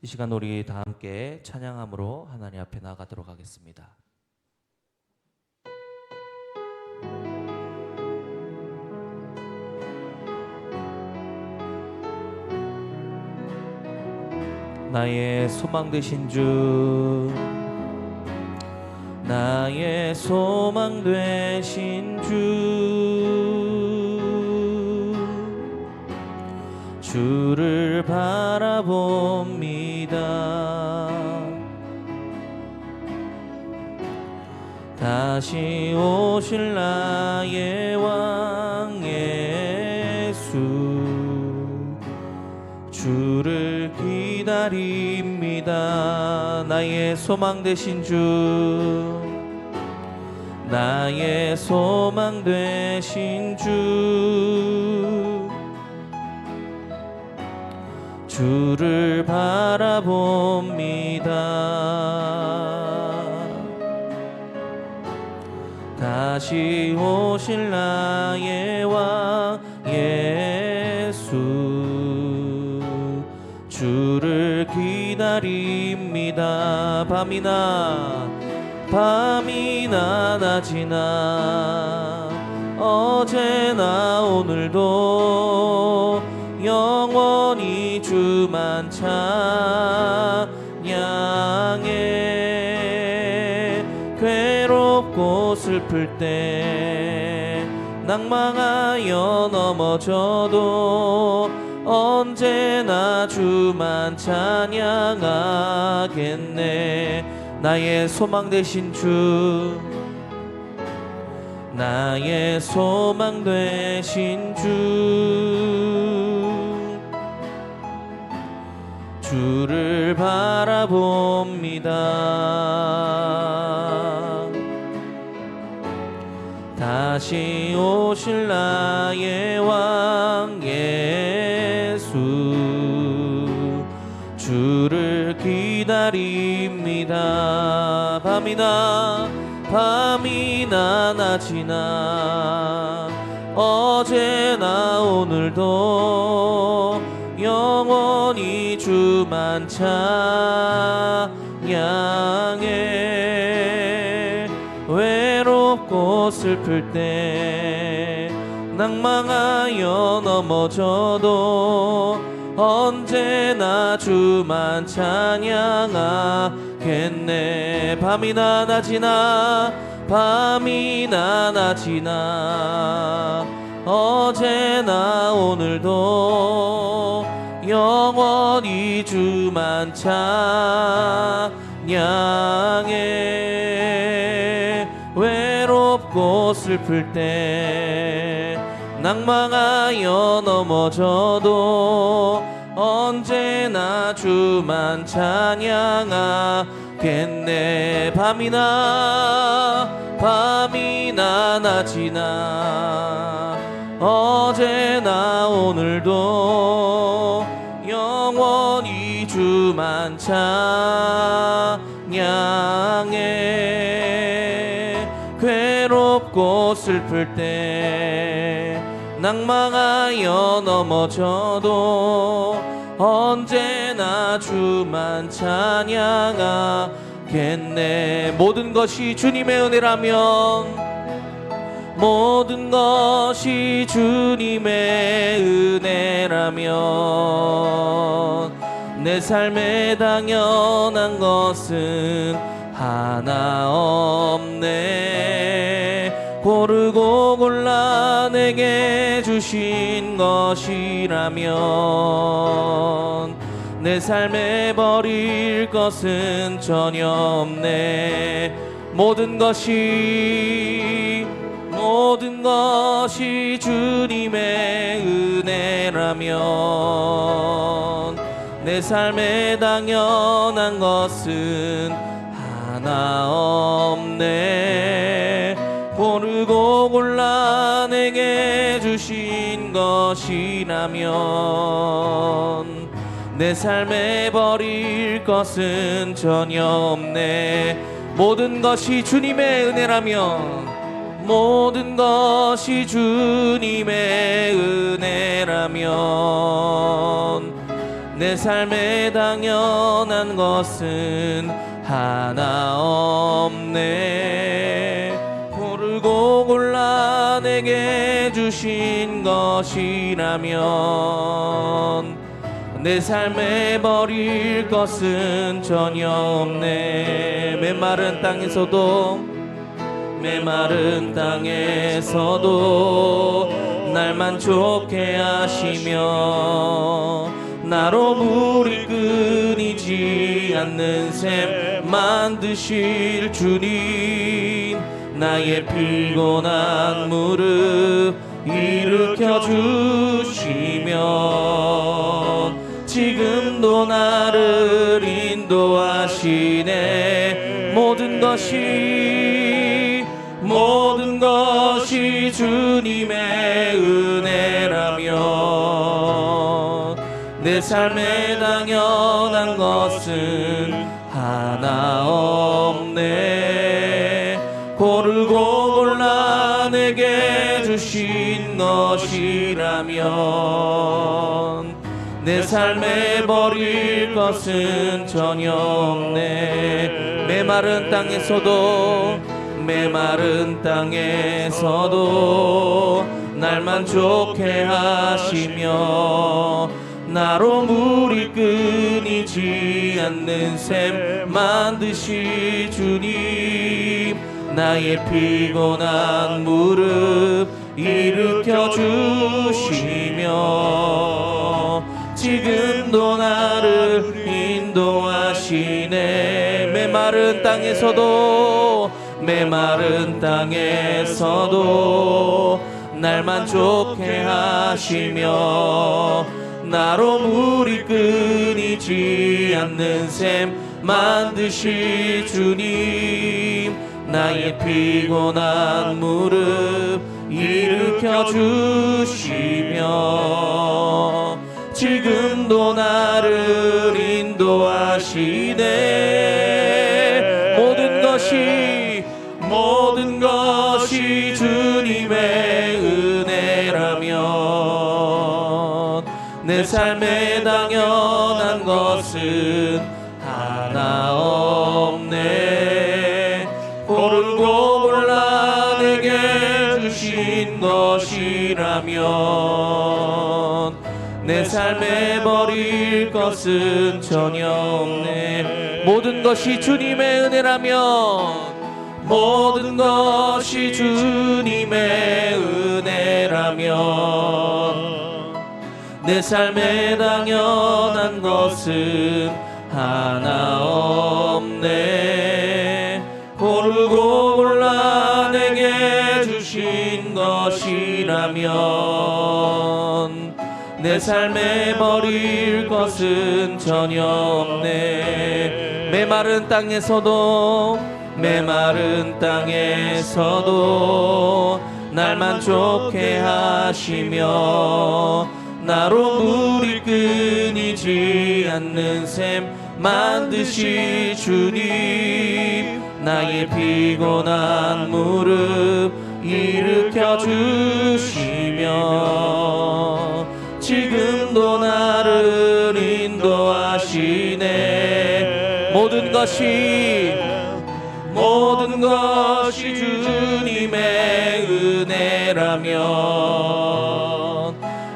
이 시간 우리 다 함께 찬양함으로 하나님 앞에 나아가도록 하겠습니다. 나의 소망 되신 주, 나의 소망 되신 주, 주를 바라봅니다. 다시 오실 나의 왕 예수, 주를 기다립니다. 나의 소망 되신 주, 나의 소망 되신 주, 주를 바라봅니다. 다시 오실 나의 왕 예수, 주를 기다립니다. 밤이나 낮이나 어제나 오늘도 영원히 주만 찬양해. 괴롭고 슬플 때 낭망하여 넘어져도 언제나 주만 찬양하겠네. 나의 소망 되신 주, 나의 소망 되신 주, 주를 바라봅니다. 다시 오실 나의 왕 예수, 주를 기다립니다. 밤이나 낮이나 어제나 오늘도 영원히 주만 찬양해. 외롭고 슬플 때 낭망하여 넘어져도 언제나 주만 찬양하겠네. 밤이나 낮이나 어제나 오늘도 영원히 주만 찬양해. 외롭고 슬플 때 낭망하여 넘어져도 언제나 주만 찬양하겠네. 밤이나 낮이나 어제나 오늘도 영원히 주만 찬양해. 괴롭고 슬플 때 낭망하여 넘어져도 언제나 주만 찬양하겠네. 모든 것이 주님의 은혜라면, 모든 것이 주님의 은혜라면 내 삶에 당연한 것은 하나 없네. 고르고 골라 내게 주신 것이라면 내 삶에 버릴 것은 전혀 없네. 모든 것이 주님의 은혜라면 내 삶에 당연한 것은 하나 없네. 고르고 골라 내게 주신 것이라면 내 삶에 버릴 것은 전혀 없네. 모든 것이 주님의 은혜라면, 모든 것이 주님의 은혜라면 내 삶에 당연한 것은 하나 없네. 고르고 골라 내게 주신 것이라면 내 삶에 버릴 것은 전혀 없네. 메마른 땅에서도 날 만족해 하시며 나로 물이 끊이지 않는 샘 만드실 주님, 나의 피곤한 무릎 일으켜 주시며 지금도 나를 인도하시네. 모든 것이 주님의 은혜라면 내 삶에 당연한 것은 하나 없네. 고르고 골라 내게 주신 것이라면 내 삶에 버릴 것은 전혀 없네. 메마른 땅에서도 날 만족해 하시며 나로 물이 끊이지 않는 샘 만드실 주님, 나의 피곤한 무릎 일으켜 주시며 지금도 나를 인도하시네. 메마른 땅에서도 날 만족해 하시며 나로 물이 끊이지 않는 샘 만드실 주님, 나의 피곤한 무릎 일으켜 주시며 지금도 나를 인도하시네. 모든 것이 주님의 은혜라면 내 삶에 당연한 것은 하나 없네. 고르고 골라 내게 주신 것이라면 내 삶에 버릴 것은 전혀 없네. 모든 것이 주님의 은혜라면 내 삶에 당연한 것은 하나 없네. 고르고 골라 내게 주신 것이라면 내 삶에 버릴 것은 전혀 없네. 메마른 땅에서도 날 만족해 하시며 나로 물이 끊이지 않는 샘 만드실 주님, 나의 피곤한 무릎 일으켜 주시며 지금도 나를 인도하시네. 모든 것이 주님의 은혜라면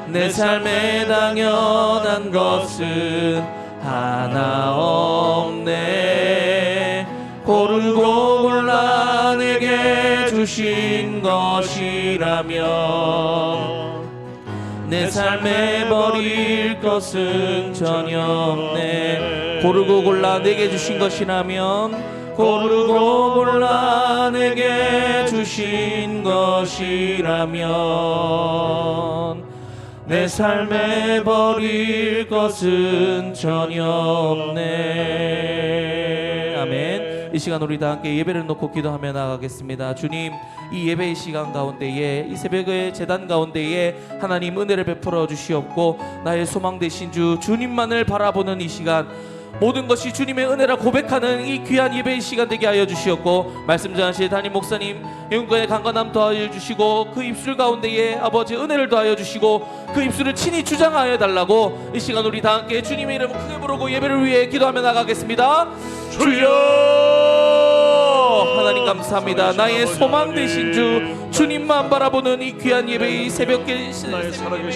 내 삶에 당연한 것은 하나 없네. 고르고 골라 내게 주신 것이라면 내 삶에 버릴 것은 전혀 없네. 고르고 골라 내게 주신 것이라면 고르고 골라 내게 주신 것이라면 내 삶에 버릴 것은 전혀 없네. 아멘. 이 시간 우리 다 함께 예배를 놓고 기도하며 나가겠습니다. 주님, 이 예배의 시간 가운데에, 이 새벽의 제단 가운데에 하나님 은혜를 베풀어 주시옵고 나의 소망 되신 주님만을 바라보는 이 시간 모든 것이 주님의 은혜라 고백하는 이 귀한 예배의 시간 되게 하여 주시옵고, 말씀 전하실 담임 목사님 영권의 강건함 더하여 주시고, 그 입술 가운데에 아버지 은혜를 더하여 주시고, 그 입술을 친히 주장하여 달라고 이 시간 우리 다 함께 주님의 이름을 크게 부르고 예배를 위해 기도하며 나가겠습니다. 주여 하나님 감사합니다. 나의 소망 되신 주 주님만 바라보는 이 귀한 예배의 새벽에 재단의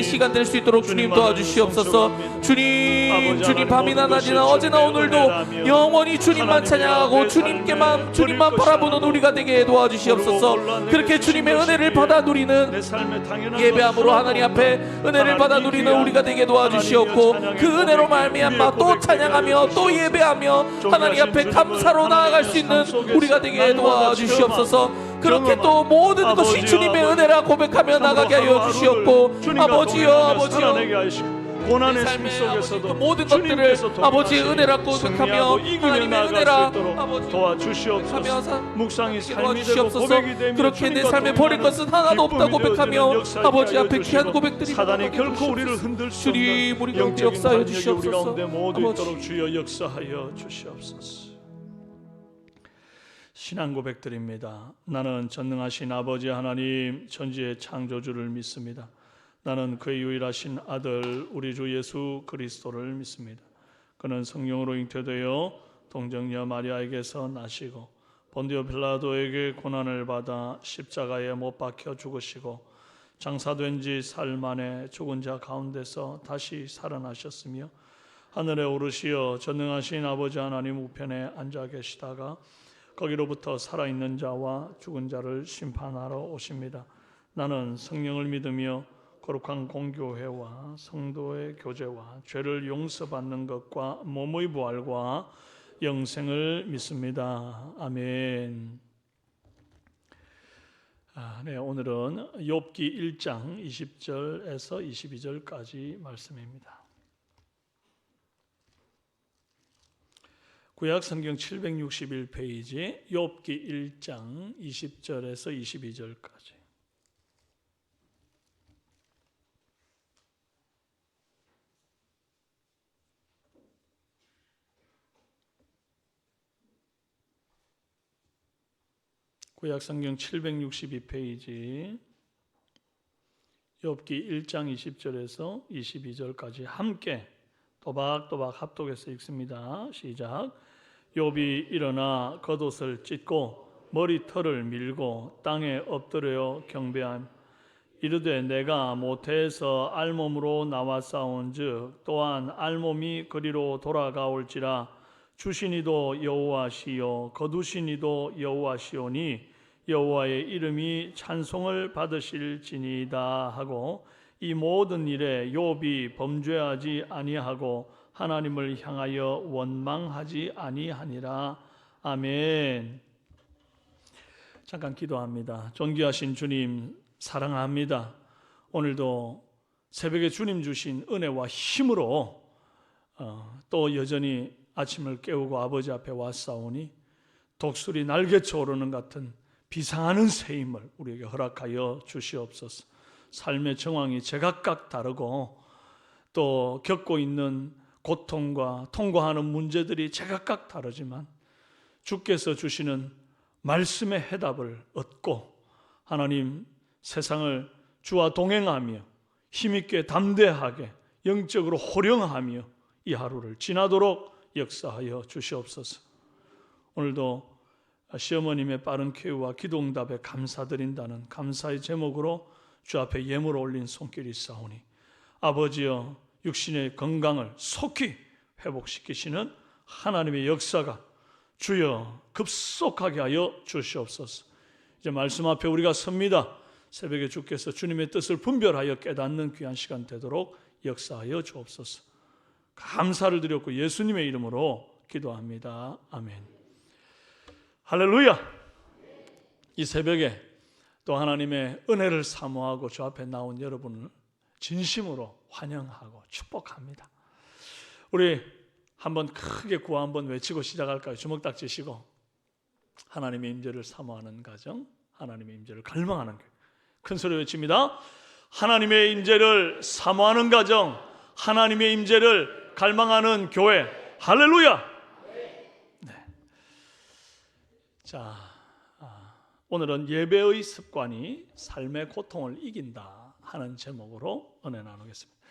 시간 될 수 있도록 주님 도와주시옵소서. 주님 밤이나 낮이나 어제나 오늘도 영원히 주님만 찬양하고 주님만 바라보는 우리가 되게 도와주시옵소서. 그렇게 주님의 은혜를 받아 누리는 예배함으로 하나님 앞에 은혜를 받아 누리는 우리가 되게 도와주시옵고, 그 은혜로 말미암아 또 찬양하며 또 예배하며 하나님 앞에 감사로 나아갈 수 있는 우리가 되게 도와주시옵소서. 그렇게 또 모든 것이 주님의 은혜라 고백하며 나가게 하여 주시옵고, 아버지여 고난의 삶 속에서도 모든 것들을 아버지의 은혜라 고백하며 하나님의 은혜라 도와주시옵소서. 묵상이 삶이 되고 고백이 되며 그렇게 내 삶에 버릴 것은 하나도 없다 고백하며 아버지 앞에 귀한 고백들이 사단이 결코 우리를 흔들 수 없는 우리 가운데 역사하여 주시옵소서. 우리 가운데 모두 있도록 주여 역사하여 주시옵소서. 신앙 고백드립니다. 나는 전능하신 아버지 하나님 천지의 창조주를 믿습니다. 나는 그의 유일하신 아들 우리 주 예수 그리스도를 믿습니다. 그는 성령으로 잉태되어 동정녀 마리아에게서 나시고 본디오 빌라도에게 고난을 받아 십자가에 못 박혀 죽으시고 장사된 지 사흘 만에 죽은 자 가운데서 다시 살아나셨으며 하늘에 오르시어 전능하신 아버지 하나님 우편에 앉아 계시다가 거기로부터 살아있는 자와 죽은 자를 심판하러 오십니다. 나는 성령을 믿으며 거룩한 공교회와 성도의 교제와 죄를 용서받는 것과 몸의 부활과 영생을 믿습니다. 아멘. 네, 오늘은 욥기 1장 20절에서 22절까지 말씀입니다. 구약 성경 761페이지 욥기 1장 20절에서 22절까지. 구약 성경 762페이지 욥기 1장 20절에서 22절까지 함께 또박또박 합독해서 읽습니다. 시작. 욥이 일어나 겉옷을 찢고 머리털을 밀고 땅에 엎드려 경배함. 이르되 내가 모태에서 알몸으로 나와 싸운즉 또한 알몸이 그리로 돌아가올지라. 주시니도 여호와시요 거두시니도 여호와시오니 여호와의 이름이 찬송을 받으실지니이다 하고, 이 모든 일에 욥이 범죄하지 아니하고 하나님을 향하여 원망하지 아니하니라. 아멘. 잠깐 기도합니다. 존귀하신 주님 사랑합니다. 오늘도 새벽에 주님 주신 은혜와 힘으로 또 여전히 아침을 깨우고 아버지 앞에 왔사오니 독수리 날개쳐 오르는 같은 비상하는 새 힘을 우리에게 허락하여 주시옵소서. 삶의 정황이 제각각 다르고 또 겪고 있는 고통과 통과하는 문제들이 제각각 다르지만 주께서 주시는 말씀의 해답을 얻고 하나님 세상을 주와 동행하며 힘있게 담대하게 영적으로 호령하며 이 하루를 지나도록 역사하여 주시옵소서. 오늘도 시어머님의 빠른 쾌유와 기도응답에 감사드린다는 감사의 제목으로 주 앞에 예물을 올린 손길이 있사오니 아버지여 육신의 건강을 속히 회복시키시는 하나님의 역사가 주여 급속하게 하여 주시옵소서. 이제 말씀 앞에 우리가 섭니다. 새벽에 주께서 주님의 뜻을 분별하여 깨닫는 귀한 시간 되도록 역사하여 주옵소서. 감사를 드렸고 예수님의 이름으로 기도합니다. 아멘. 할렐루야. 이 새벽에 또 하나님의 은혜를 사모하고 주 앞에 나온 여러분을 진심으로 환영하고 축복합니다. 우리 한번 크게 구호 한번 외치고 시작할까요? 주먹 딱 쥐시고 하나님의 임재를 사모하는 가정, 하나님의 임재를 갈망하는 큰 소리 외칩니다. 하나님의 임재를 사모하는 가정, 하나님의 임재를 갈망하는 교회. 할렐루야. 네. 자, 오늘은 예배의 습관이 삶의 고통을 이긴다 하는 제목으로 은혜 나누겠습니다.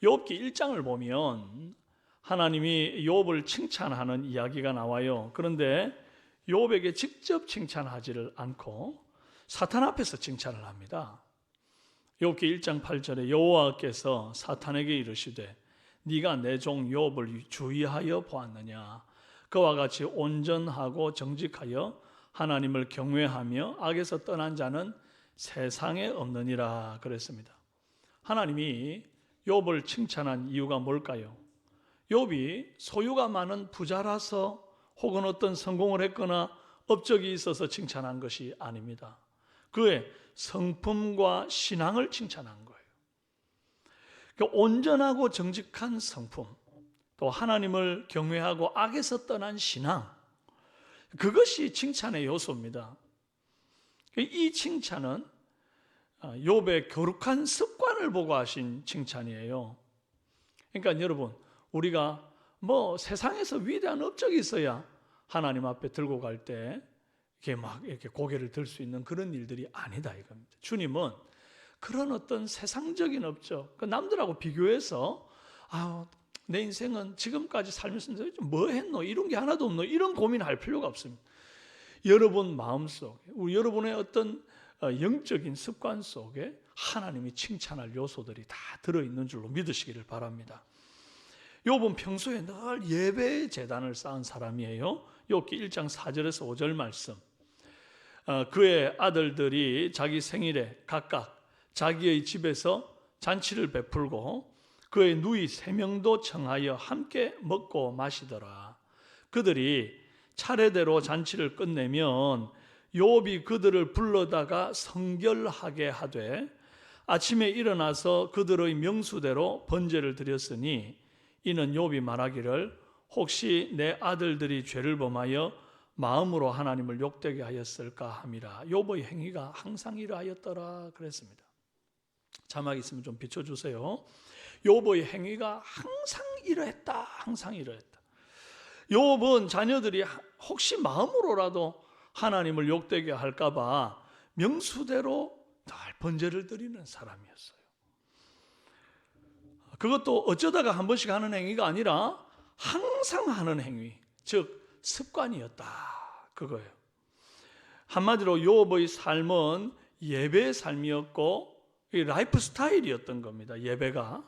욥기 1장을 보면 하나님이 욥을 칭찬하는 이야기가 나와요. 그런데 욥에게 직접 칭찬하지를 않고 사탄 앞에서 칭찬을 합니다. 욥기 1장 8절에 여호와께서 사탄에게 이르시되 네가 내 종 욥을 주의하여 보았느냐. 그와 같이 온전하고 정직하여 하나님을 경외하며 악에서 떠난 자는 세상에 없느니라 그랬습니다. 하나님이 욥을 칭찬한 이유가 뭘까요? 욥이 소유가 많은 부자라서 혹은 어떤 성공을 했거나 업적이 있어서 칭찬한 것이 아닙니다. 그의 성품과 신앙을 칭찬한 거예요. 그러니까 온전하고 정직한 성품, 또 하나님을 경외하고 악에서 떠난 신앙, 그것이 칭찬의 요소입니다. 이 칭찬은 욥의 거룩한 습관을 보고 하신 칭찬이에요. 그러니까 여러분, 우리가 뭐 세상에서 위대한 업적이 있어야 하나님 앞에 들고 갈 때 이렇게 고개를 들 수 있는 그런 일들이 아니다 이겁니다. 주님은 그런 어떤 세상적인 업적, 남들하고 비교해서 내 인생은 지금까지 살면서 뭐 했노? 이런 게 하나도 없노? 이런 고민할 필요가 없습니다. 여러분 마음속에, 여러분의 어떤 영적인 습관 속에 하나님이 칭찬할 요소들이 다 들어있는 줄로 믿으시기를 바랍니다. 욥은 평소에 늘 예배 제단을 쌓은 사람이에요. 욥기 1장 4절에서 5절 말씀. 그의 아들들이 자기 생일에 각각 자기의 집에서 잔치를 베풀고 그의 누이 3명도 청하여 함께 먹고 마시더라. 그들이 차례대로 잔치를 끝내면 욥이 그들을 불러다가 성결하게 하되 아침에 일어나서 그들의 명수대로 번제를 드렸으니 이는 욥이 말하기를 혹시 내 아들들이 죄를 범하여 마음으로 하나님을 욕되게 하였을까 함이라. 욥의 행위가 항상 이러하였더라 그랬습니다. 자막 있으면 좀 비춰주세요. 욥의 행위가 항상 이러했다. 항상 이러했다. 욥은 자녀들이 혹시 마음으로라도 하나님을 욕되게 할까 봐 명수대로 늘 번제를 드리는 사람이었어요. 그것도 어쩌다가 한 번씩 하는 행위가 아니라 항상 하는 행위, 즉 습관이었다 그거예요. 한마디로 욥의 삶은 예배의 삶이었고 라이프 스타일이었던 겁니다. 예배가.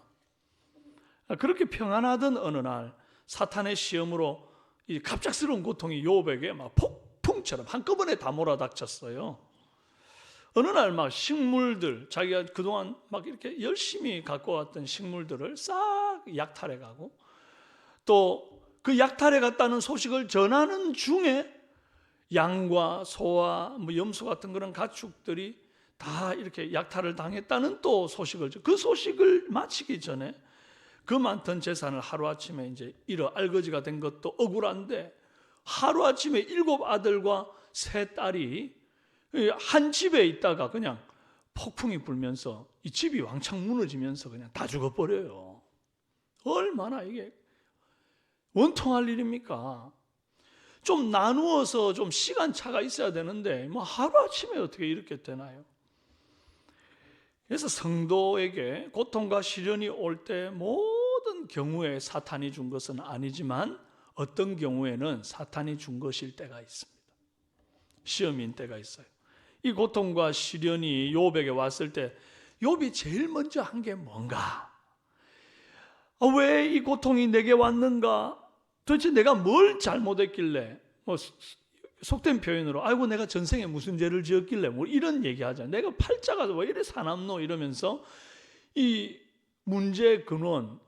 그렇게 평안하던 어느 날 사탄의 시험으로 이 갑작스러운 고통이 욥에게 막 폭풍처럼 한꺼번에 다 몰아닥쳤어요. 어느 날 막 식물들, 자기가 그동안 막 이렇게 열심히 갖고 왔던 식물들을 싹 약탈해 가고 또 그 약탈해 갔다는 소식을 전하는 중에 양과 소와 뭐 염소 같은 그런 가축들이 다 이렇게 약탈을 당했다는 또 소식을, 그 소식을 마치기 전에 그 많던 재산을 하루아침에 이제 알거지가 된 것도 억울한데 하루아침에 7 아들과 3 딸이 한 집에 있다가 그냥 폭풍이 불면서 이 집이 왕창 무너지면서 그냥 다 죽어버려요. 얼마나 이게 원통할 일입니까? 좀 나누어서 좀 시간차가 있어야 되는데 뭐 하루아침에 어떻게 이렇게 되나요? 그래서 성도에게 고통과 시련이 올 때 모든 경우에 사탄이 준 것은 아니지만 어떤 경우에는 사탄이 준 것일 때가 있습니다. 시험인 때가 있어요. 이 고통과 시련이 욥에게 왔을 때 욥이 제일 먼저 한 게 뭔가? 왜 이 고통이 내게 왔는가? 도대체 내가 뭘 잘못했길래, 뭐 속된 표현으로 아이고 내가 전생에 무슨 죄를 지었길래 뭐 이런 얘기하잖아요. 내가 팔자가 왜 이래 사납노 이러면서 이 문제의 근원,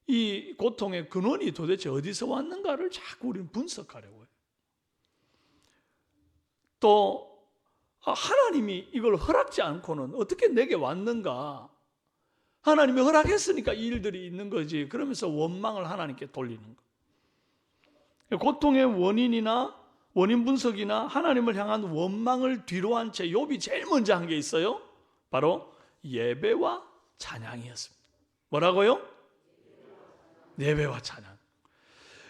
이 고통의 근원이 도대체 어디서 왔는가를 자꾸 우리는 분석하려고 해요. 또 하나님이 이걸 허락지 않고는 어떻게 내게 왔는가? 하나님이 허락했으니까 이 일들이 있는 거지. 그러면서 원망을 하나님께 돌리는 거. 고통의 원인이나 원인 분석이나 하나님을 향한 원망을 뒤로 한 채 욥이 제일 먼저 한 게 있어요. 바로 예배와 찬양이었습니다. 뭐라고요? 예배와 찬양.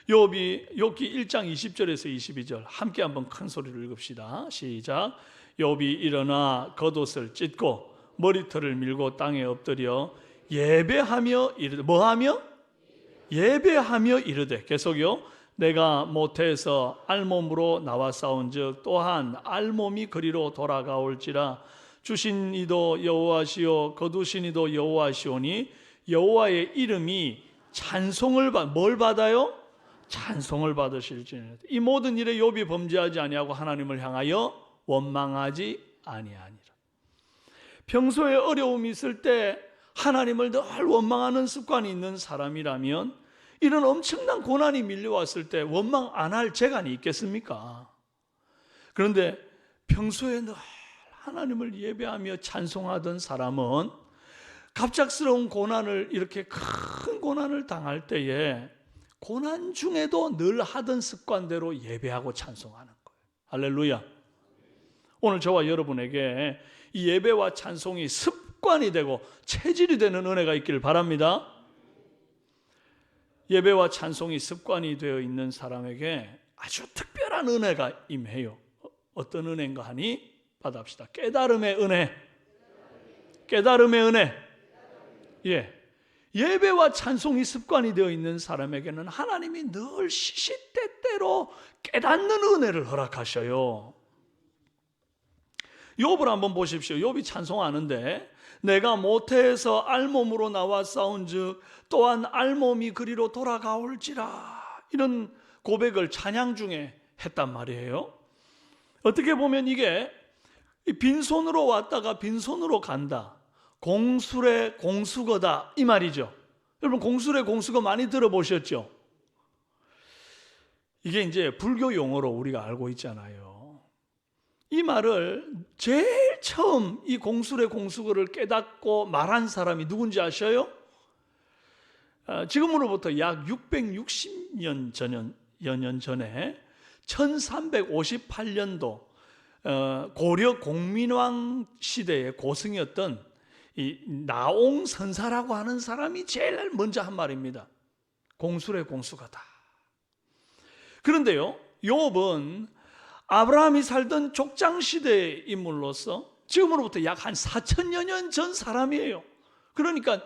욥기 1장 20절에서 22절 함께 한번 큰 소리로 읽읍시다. 시작. 욥이 일어나 겉옷을 찢고 머리털을 밀고 땅에 엎드려 예배하며 이르되, 뭐하며? 예배하며 이르되, 계속요. 내가 모태에서 알몸으로 나와 싸운즉 또한 알몸이 그리로 돌아가올지라. 주신 이도 여호와시오 거두신 이도 여호와시오니 여호와의 이름이 찬송을 뭘 받아요? 찬송을 받으실지니. 이 모든 일에 욥이 범죄하지 아니하고 하나님을 향하여 원망하지 아니하니라. 평소에 어려움이 있을 때 하나님을 늘 원망하는 습관이 있는 사람이라면 이런 엄청난 고난이 밀려왔을 때 원망 안 할 재간이 있겠습니까? 그런데 평소에 늘 하나님을 예배하며 찬송하던 사람은 갑작스러운 고난을, 이렇게 큰 고난을 당할 때에 고난 중에도 늘 하던 습관대로 예배하고 찬송하는 거예요. 할렐루야. 오늘 저와 여러분에게 이 예배와 찬송이 습관이 되고 체질이 되는 은혜가 있기를 바랍니다. 예배와 찬송이 습관이 되어 있는 사람에게 아주 특별한 은혜가 임해요. 어떤 은혜인가 하니 받아봅시다. 깨달음의 은혜. 깨달음의 은혜. 예. 예배와 찬송이 습관이 되어 있는 사람에게는 하나님이 늘 시시때때로 깨닫는 은혜를 허락하셔요. 욥을 한번 보십시오. 욥이 찬송하는데 내가 모태에서 알몸으로 나와 싸운즉 또한 알몸이 그리로 돌아가올지라, 이런 고백을 찬양 중에 했단 말이에요. 어떻게 보면 이게 빈손으로 왔다가 빈손으로 간다, 공술의 공수거다, 이 말이죠. 여러분, 공술의 공수거 많이 들어보셨죠? 이게 이제 불교 용어로 우리가 알고 있잖아요. 이 말을 제일 처음 이 공술의 공수거를 깨닫고 말한 사람이 누군지 아셔요? 지금으로부터 약 660년 전에 1358년도 고려 공민왕 시대의 고승이었던 이 나옹선사라고 하는 사람이 제일 먼저 한 말입니다. 공술의 공수거다. 그런데요, 욥은 아브라함이 살던 족장시대의 인물로서 지금으로부터 약 한 4천여 년 전 사람이에요. 그러니까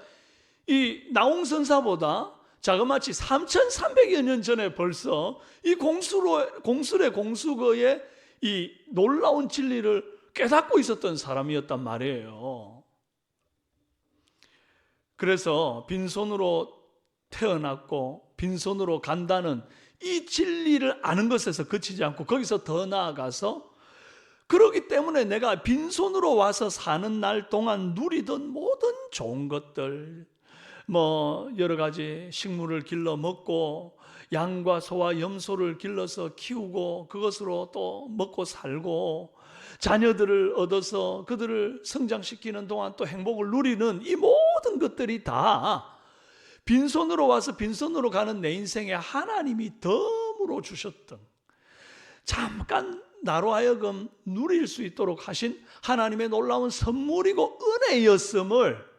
이 나옹선사보다 자그마치 3,300여 년 전에 벌써 이 공술의 공수거의 이 놀라운 진리를 깨닫고 있었던 사람이었단 말이에요. 그래서 빈손으로 태어났고 빈손으로 간다는 이 진리를 아는 것에서 그치지 않고 거기서 더 나아가서, 그러기 때문에 내가 빈손으로 와서 사는 날 동안 누리던 모든 좋은 것들, 여러 가지 식물을 길러 먹고 양과 소와 염소를 길러서 키우고 그것으로 또 먹고 살고 자녀들을 얻어서 그들을 성장시키는 동안 또 행복을 누리는 이 모든 것들이 다 빈손으로 와서 빈손으로 가는 내 인생에 하나님이 덤으로 주셨던, 잠깐 나로 하여금 누릴 수 있도록 하신 하나님의 놀라운 선물이고 은혜였음을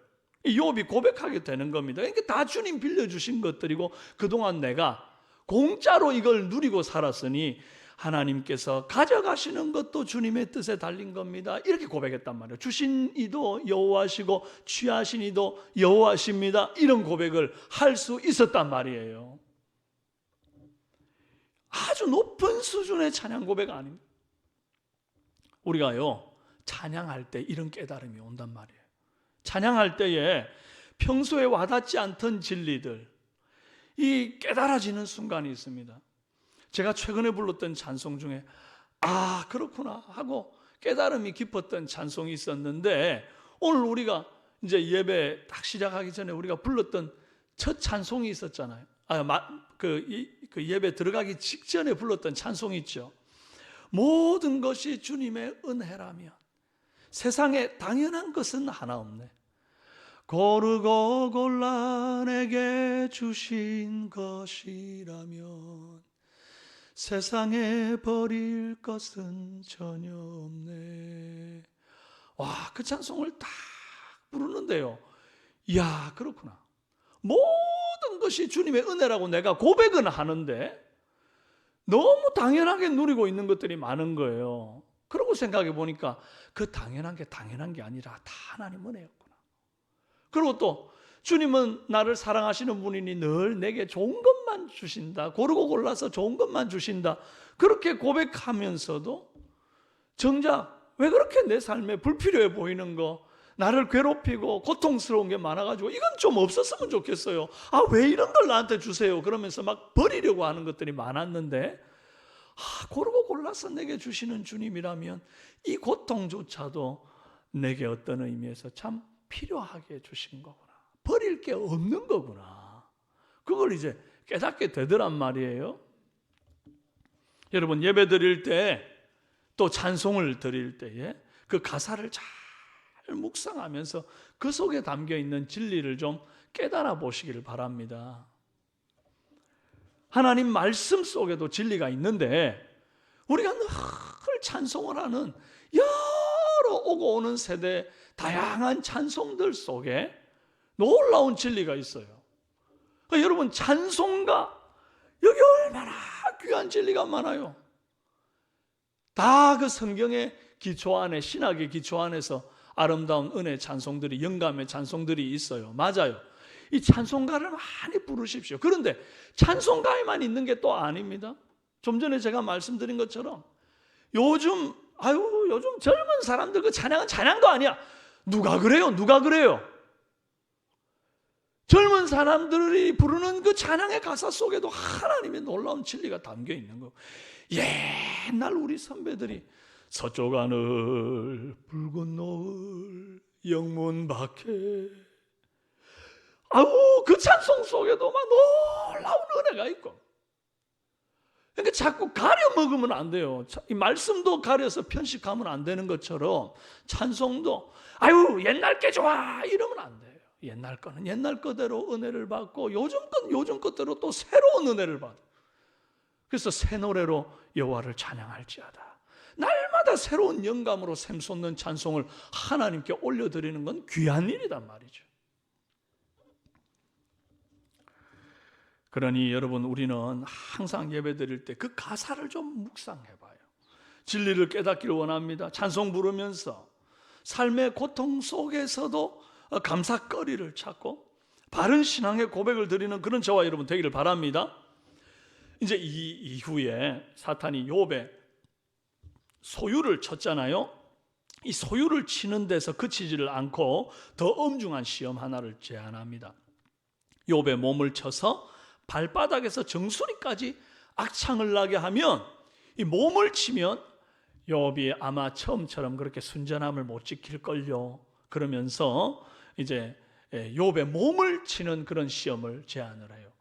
욥이 고백하게 되는 겁니다. 그러니까 다 주님 빌려주신 것들이고 그동안 내가 공짜로 이걸 누리고 살았으니 하나님께서 가져가시는 것도 주님의 뜻에 달린 겁니다. 이렇게 고백했단 말이에요. 주신 이도 여호와시고 취하신 이도 여호와십니다. 이런 고백을 할 수 있었단 말이에요. 아주 높은 수준의 찬양 고백 아닙니다. 우리가요, 찬양할 때 이런 깨달음이 온단 말이에요. 찬양할 때에 평소에 와닿지 않던 진리들, 이 깨달아지는 순간이 있습니다. 제가 최근에 불렀던 찬송 중에 아 그렇구나 하고 깨달음이 깊었던 찬송이 있었는데, 오늘 우리가 이제 예배 딱 시작하기 전에 우리가 불렀던 첫 찬송이 있었잖아요. 그 예배 들어가기 직전에 불렀던 찬송이 있죠. 모든 것이 주님의 은혜라면 세상에 당연한 것은 하나 없네. 고르고 골라 내게 주신 것이라면 세상에 버릴 것은 전혀 없네. 와, 그 찬송을 딱 부르는데요, 이야 그렇구나. 모든 모든 것이 주님의 은혜라고 내가 고백은 하는데 너무 당연하게 누리고 있는 것들이 많은 거예요. 그러고 생각해 보니까 그 당연한 게 아니라 다 하나님 은혜였구나. 그리고 또 주님은 나를 사랑하시는 분이니 늘 내게 좋은 것만 주신다. 고르고 골라서 좋은 것만 주신다. 그렇게 고백하면서도 정작 왜 그렇게 내 삶에 불필요해 보이는 거, 나를 괴롭히고 고통스러운 게 많아가지고 이건 좀 없었으면 좋겠어요. 왜 이런 걸 나한테 주세요? 그러면서 막 버리려고 하는 것들이 많았는데 고르고 골라서 내게 주시는 주님이라면 이 고통조차도 내게 어떤 의미에서 참 필요하게 주신 거구나. 버릴 게 없는 거구나. 그걸 이제 깨닫게 되더란 말이에요. 여러분, 예배 드릴 때 또 찬송을 드릴 때에 그 가사를 잘 묵상하면서 그 속에 담겨 있는 진리를 좀 깨달아 보시기를 바랍니다. 하나님 말씀 속에도 진리가 있는데 우리가 늘 찬송을 하는 여러 오고 오는 세대 다양한 찬송들 속에 놀라운 진리가 있어요. 그러니까 여러분, 찬송가 여기 얼마나 귀한 진리가 많아요. 다 그 성경의 기초 안에, 신학의 기초 안에서 아름다운 은혜 찬송들이, 영감의 찬송들이 있어요. 맞아요. 이 찬송가를 많이 부르십시오. 그런데 찬송가에만 있는 게 또 아닙니다. 좀 전에 제가 말씀드린 것처럼 요즘 젊은 사람들 그 찬양은 찬양도 아니야. 누가 그래요? 젊은 사람들이 부르는 그 찬양의 가사 속에도 하나님의 놀라운 진리가 담겨 있는 거. 옛날 우리 선배들이 서쪽 하늘 붉은 노을 영문 밖에, 그 찬송 속에도 막 놀라운 은혜가 있고. 그러니까 자꾸 가려 먹으면 안 돼요. 이 말씀도 가려서 편식하면 안 되는 것처럼 찬송도 옛날 게 좋아 이러면 안 돼요. 옛날 거는 옛날 거대로 은혜를 받고 요즘 건 요즘 것대로 또 새로운 은혜를 받아요. 그래서 새 노래로 여호와를 찬양할지어다. 날마다 새로운 영감으로 샘솟는 찬송을 하나님께 올려드리는 건 귀한 일이란 말이죠. 그러니 여러분, 우리는 항상 예배드릴 때 그 가사를 좀 묵상해봐요. 진리를 깨닫기를 원합니다. 찬송 부르면서 삶의 고통 속에서도 감사거리를 찾고 바른 신앙의 고백을 드리는 그런 저와 여러분 되기를 바랍니다. 이제 이 이후에 사탄이 욥의 소유를 쳤잖아요. 이 소유를 치는 데서 그치지를 않고 더 엄중한 시험 하나를 제안합니다. 욥의 몸을 쳐서 발바닥에서 정수리까지 악창을 나게 하면, 이 몸을 치면 욥이 아마 처음처럼 그렇게 순전함을 못 지킬걸요. 그러면서 이제 욥의 몸을 치는 그런 시험을 제안을 해요.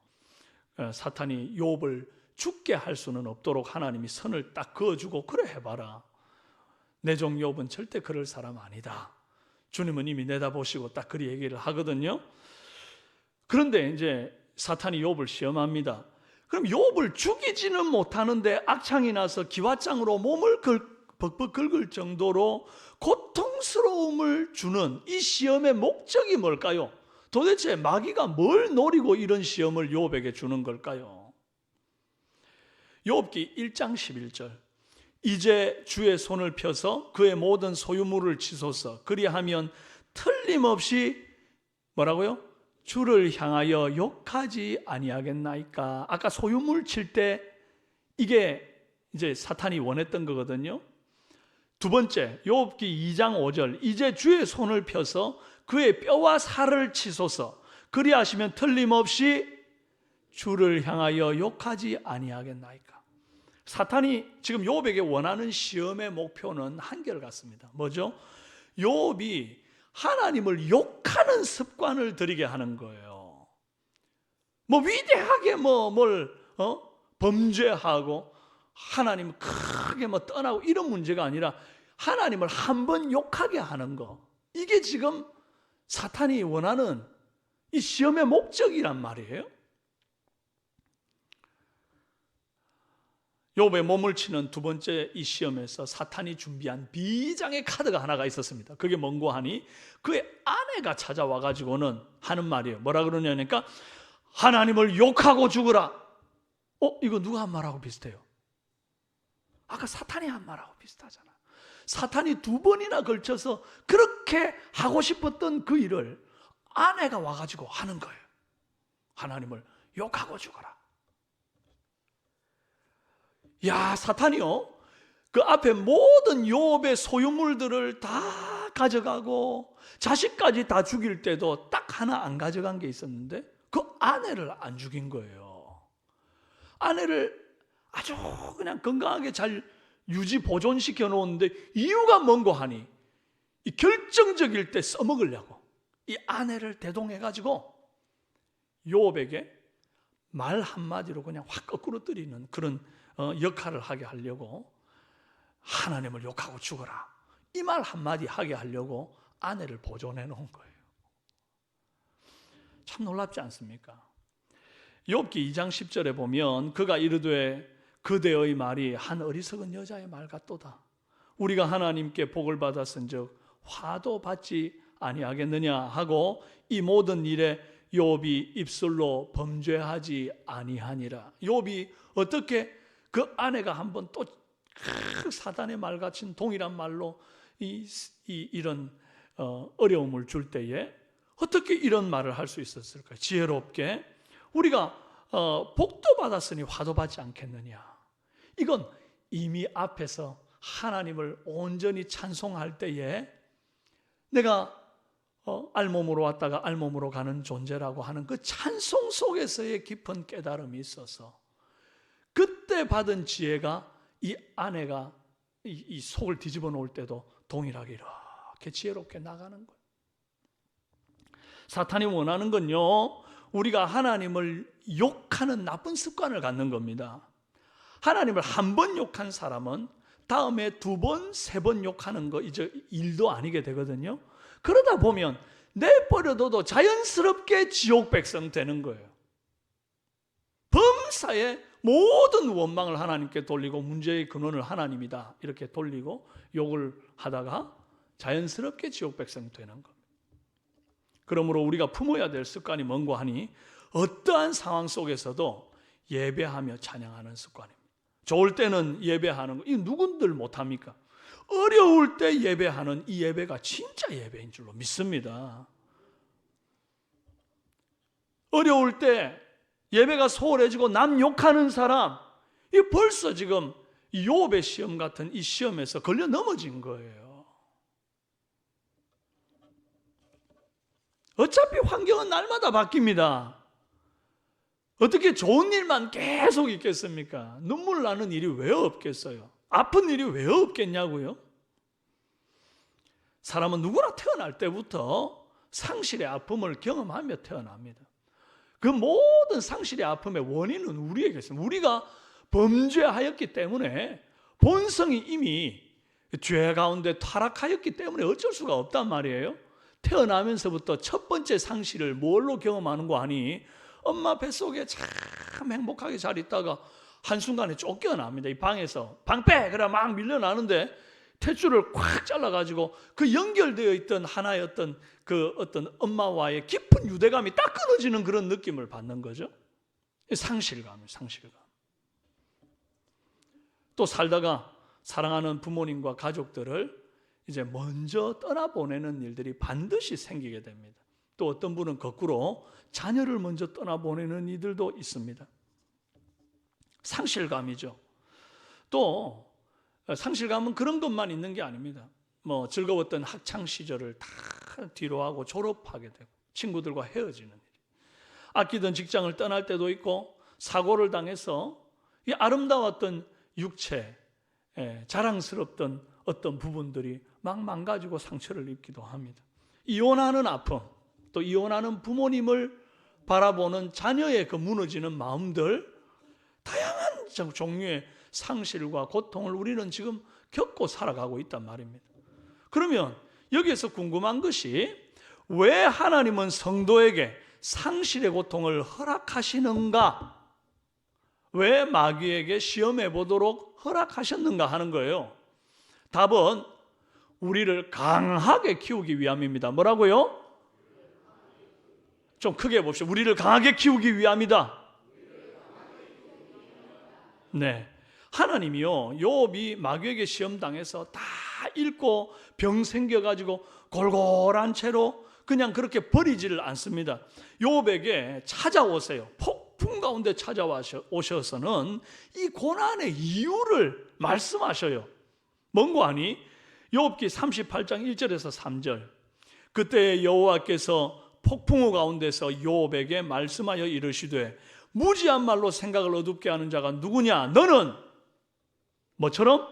사탄이 욥을 죽게 할 수는 없도록 하나님이 선을 딱 그어주고, 그래 해봐라. 내 종 욥은 절대 그럴 사람 아니다. 주님은 이미 내다보시고 딱 그리 얘기를 하거든요. 그런데 이제 사탄이 욥을 시험합니다. 그럼 욥을 죽이지는 못하는데 악창이 나서 기와장으로 몸을 벅벅 긁을 정도로 고통스러움을 주는 이 시험의 목적이 뭘까요? 도대체 마귀가 뭘 노리고 이런 시험을 욥에게 주는 걸까요? 욥기 1장 11절, 이제 주의 손을 펴서 그의 모든 소유물을 치소서. 그리하면 틀림없이 뭐라고요? 주를 향하여 욕하지 아니하겠나이까. 아까 소유물 칠 때 이게 이제 사탄이 원했던 거거든요. 두 번째, 욥기 2장 5절, 이제 주의 손을 펴서 그의 뼈와 살을 치소서. 그리하시면 틀림없이 주를 향하여 욕하지 아니하겠나이까. 사탄이 지금 욥에게 원하는 시험의 목표는 한결같습니다. 뭐죠? 욥이 하나님을 욕하는 습관을 들이게 하는 거예요. 위대하게 범죄하고 하나님을 크게 떠나고 이런 문제가 아니라 하나님을 한번 욕하게 하는 거, 이게 지금 사탄이 원하는 이 시험의 목적이란 말이에요. 욥의 몸을 치는 두 번째 이 시험에서 사탄이 준비한 비장의 카드가 하나가 있었습니다. 그게 뭔고 하니 그의 아내가 찾아와 가지고는 하는 말이에요. 뭐라 그러냐니까 하나님을 욕하고 죽으라. 이거 누가 한 말하고 비슷해요? 아까 사탄이 한 말하고 비슷하잖아. 사탄이 2번이나 걸쳐서 그렇게 하고 싶었던 그 일을 아내가 와가지고 하는 거예요. 하나님을 욕하고 죽어라. 야, 사탄이요, 그 앞에 모든 욥의 소유물들을 다 가져가고 자식까지 다 죽일 때도 딱 하나 안 가져간 게 있었는데 그 아내를 안 죽인 거예요. 아내를 아주 그냥 건강하게 잘 유지 보존시켜 놓았는데 이유가 뭔고 하니 이 결정적일 때 써먹으려고 이 아내를 대동해 가지고 욥에게 말 한마디로 그냥 확 거꾸로 때리는 그런 역할을 하게 하려고, 하나님을 욕하고 죽어라, 이 말 한마디 하게 하려고 아내를 보존해 놓은 거예요. 참 놀랍지 않습니까? 욥기 2장 10절에 보면 그가 이르되 그대의 말이 한 어리석은 여자의 말 같도다. 우리가 하나님께 복을 받았은즉 화도 받지 아니하겠느냐 하고 이 모든 일에 욥이 입술로 범죄하지 아니하니라. 욥이 어떻게 그 아내가 한번 또 사단의 말 같은 동일한 말로 이런 어려움을 줄 때에 어떻게 이런 말을 할 수 있었을까요? 지혜롭게 우리가 복도 받았으니 화도 받지 않겠느냐. 이건 이미 앞에서 하나님을 온전히 찬송할 때에 내가 알몸으로 왔다가 알몸으로 가는 존재라고 하는 그 찬송 속에서의 깊은 깨달음이 있어서 그때 받은 지혜가 이 아내가 이 속을 뒤집어 놓을 때도 동일하게 이렇게 지혜롭게 나가는 거예요. 사탄이 원하는 건요, 우리가 하나님을 욕하는 나쁜 습관을 갖는 겁니다. 하나님을 한 번 욕한 사람은 다음에 2번, 3번 욕하는 거 이제 일도 아니게 되거든요. 그러다 보면 내버려둬도 자연스럽게 지옥 백성 되는 거예요. 범사에 모든 원망을 하나님께 돌리고 문제의 근원을 하나님이다 이렇게 돌리고 욕을 하다가 자연스럽게 지옥 백성 되는 겁니다. 그러므로 우리가 품어야 될 습관이 뭔고 하니 어떠한 상황 속에서도 예배하며 찬양하는 습관입니다. 좋을 때는 예배하는 거, 이거 누군들 못합니까? 어려울 때 예배하는 이 예배가 진짜 예배인 줄로 믿습니다. 어려울 때 예배가 소홀해지고 남 욕하는 사람, 이 벌써 지금 욥의 시험 같은 이 시험에서 걸려 넘어진 거예요. 어차피 환경은 날마다 바뀝니다. 어떻게 좋은 일만 계속 있겠습니까? 눈물 나는 일이 왜 없겠어요? 아픈 일이 왜 없겠냐고요? 사람은 누구나 태어날 때부터 상실의 아픔을 경험하며 태어납니다. 그 모든 상실의 아픔의 원인은 우리에게 있습니다. 우리가 범죄하였기 때문에 본성이 이미 죄 가운데 타락하였기 때문에 어쩔 수가 없단 말이에요. 태어나면서부터 첫 번째 상실을 뭘로 경험하는 거 아니? 엄마 뱃속에 참 행복하게 잘 있다가 한순간에 쫓겨납니다. 이 방에서 방패! 그래 막 밀려나는데 탯줄을 꽉 잘라가지고 그 연결되어 있던 하나의 어떤 엄마와의 깊은 유대감이 딱 끊어지는 그런 느낌을 받는 거죠. 상실감이에요, 상실감. 또 살다가 사랑하는 부모님과 가족들을 이제 먼저 떠나보내는 일들이 반드시 생기게 됩니다. 또 어떤 분은 거꾸로 자녀를 먼저 떠나보내는 이들도 있습니다. 상실감이죠. 또 상실감은 그런 것만 있는 게 아닙니다. 뭐 즐거웠던 학창 시절을 다 뒤로 하고 졸업하게 되고 친구들과 헤어지는 일, 아끼던 직장을 떠날 때도 있고 사고를 당해서 이 아름다웠던 육체, 자랑스럽던 어떤 부분들이 막 망가지고 상처를 입기도 합니다. 이혼하는 아픔, 또 이혼하는 부모님을 바라보는 자녀의 그 무너지는 마음들, 다양한 종류의 상실과 고통을 우리는 지금 겪고 살아가고 있단 말입니다. 그러면 여기에서 궁금한 것이 왜 하나님은 성도에게 상실의 고통을 허락하시는가? 왜 마귀에게 시험해 보도록 허락하셨는가 하는 거예요. 답은 우리를 강하게 키우기 위함입니다. 뭐라고요? 좀 크게 봅시다. 우리를 강하게 키우기 위함이다. 네, 하나님이요, 욥이 마귀에게 시험당해서 다 잃고 병 생겨가지고 골골한 채로 그냥 그렇게 버리지를 않습니다. 욥에게 찾아오세요. 폭풍 가운데 찾아오셔서는 이 고난의 이유를 말씀하셔요. 뭔고 하니? 욥기 38장 1절에서 3절. 그때 여호와께서 폭풍우 가운데서 욥에게 말씀하여 이르시되 무지한 말로 생각을 어둡게 하는 자가 누구냐? 너는 뭐처럼?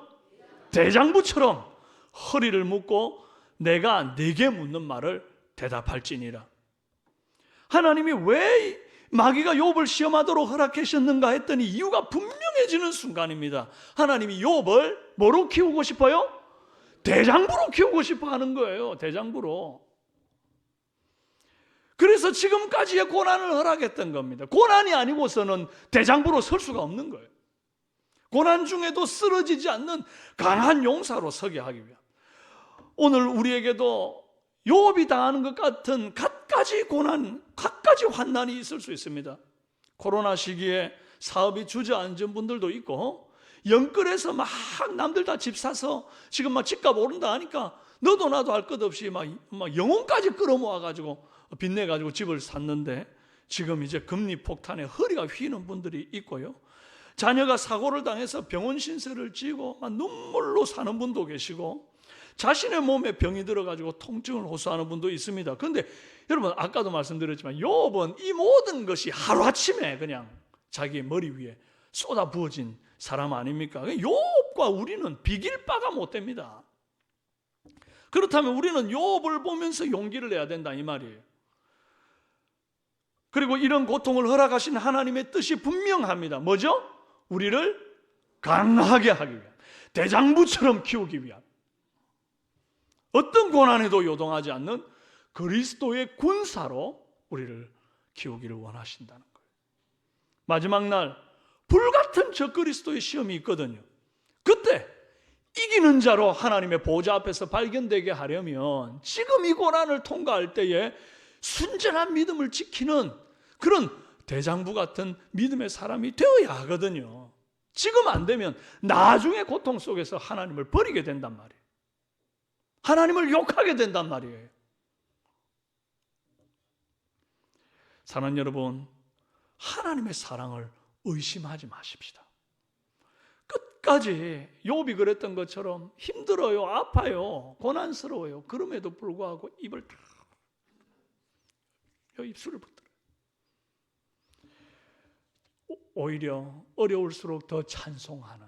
대장부처럼 허리를 묶고 내가 네게 묻는 말을 대답할지니라. 하나님이 왜 마귀가 욥을 시험하도록 허락하셨는가 했더니 이유가 분명해지는 순간입니다. 하나님이 욥을 뭐로 키우고 싶어요? 대장부로 키우고 싶어 하는 거예요. 대장부로. 그래서 지금까지의 고난을 허락했던 겁니다. 고난이 아니고서는 대장부로 설 수가 없는 거예요. 고난 중에도 쓰러지지 않는 강한 용사로 서게 하기 위한. 오늘 우리에게도 욥이 당하는 것 같은 갖가지 고난, 갖가지 환난이 있을 수 있습니다. 코로나 시기에 사업이 주저앉은 분들도 있고, 영끌에서 막 남들 다 집 사서 지금 막 집값 오른다 하니까 너도 나도 할 것 없이 막 영혼까지 끌어모아가지고 빚내가지고 집을 샀는데 지금 이제 금리 폭탄에 허리가 휘는 분들이 있고요. 자녀가 사고를 당해서 병원 신세를 지고 막 눈물로 사는 분도 계시고, 자신의 몸에 병이 들어가지고 통증을 호소하는 분도 있습니다. 그런데 여러분, 아까도 말씀드렸지만 욥은 이 모든 것이 하루아침에 그냥 자기 머리 위에 쏟아 부어진 사람 아닙니까? 욥과 우리는 비길 바가 못 됩니다. 그렇다면 우리는 욥을 보면서 용기를 내야 된다 이 말이에요. 그리고 이런 고통을 허락하신 하나님의 뜻이 분명합니다. 뭐죠? 우리를 강하게 하기 위한, 대장부처럼 키우기 위한, 어떤 고난에도 요동하지 않는 그리스도의 군사로 우리를 키우기를 원하신다는 거예요. 마지막 날 불같은 적그리스도의 시험이 있거든요. 그때 이기는 자로 하나님의 보좌 앞에서 발견되게 하려면 지금 이 고난을 통과할 때에 순전한 믿음을 지키는 그런 대장부 같은 믿음의 사람이 되어야 하거든요. 지금 안 되면 나중에 고통 속에서 하나님을 버리게 된단 말이에요. 하나님을 욕하게 된단 말이에요. 사랑하는 여러분, 하나님의 사랑을 의심하지 마십시다. 끝까지 욥이 그랬던 것처럼 힘들어요, 아파요, 고난스러워요. 그럼에도 불구하고 입술을 붙들어요. 오히려 어려울수록 더 찬송하는,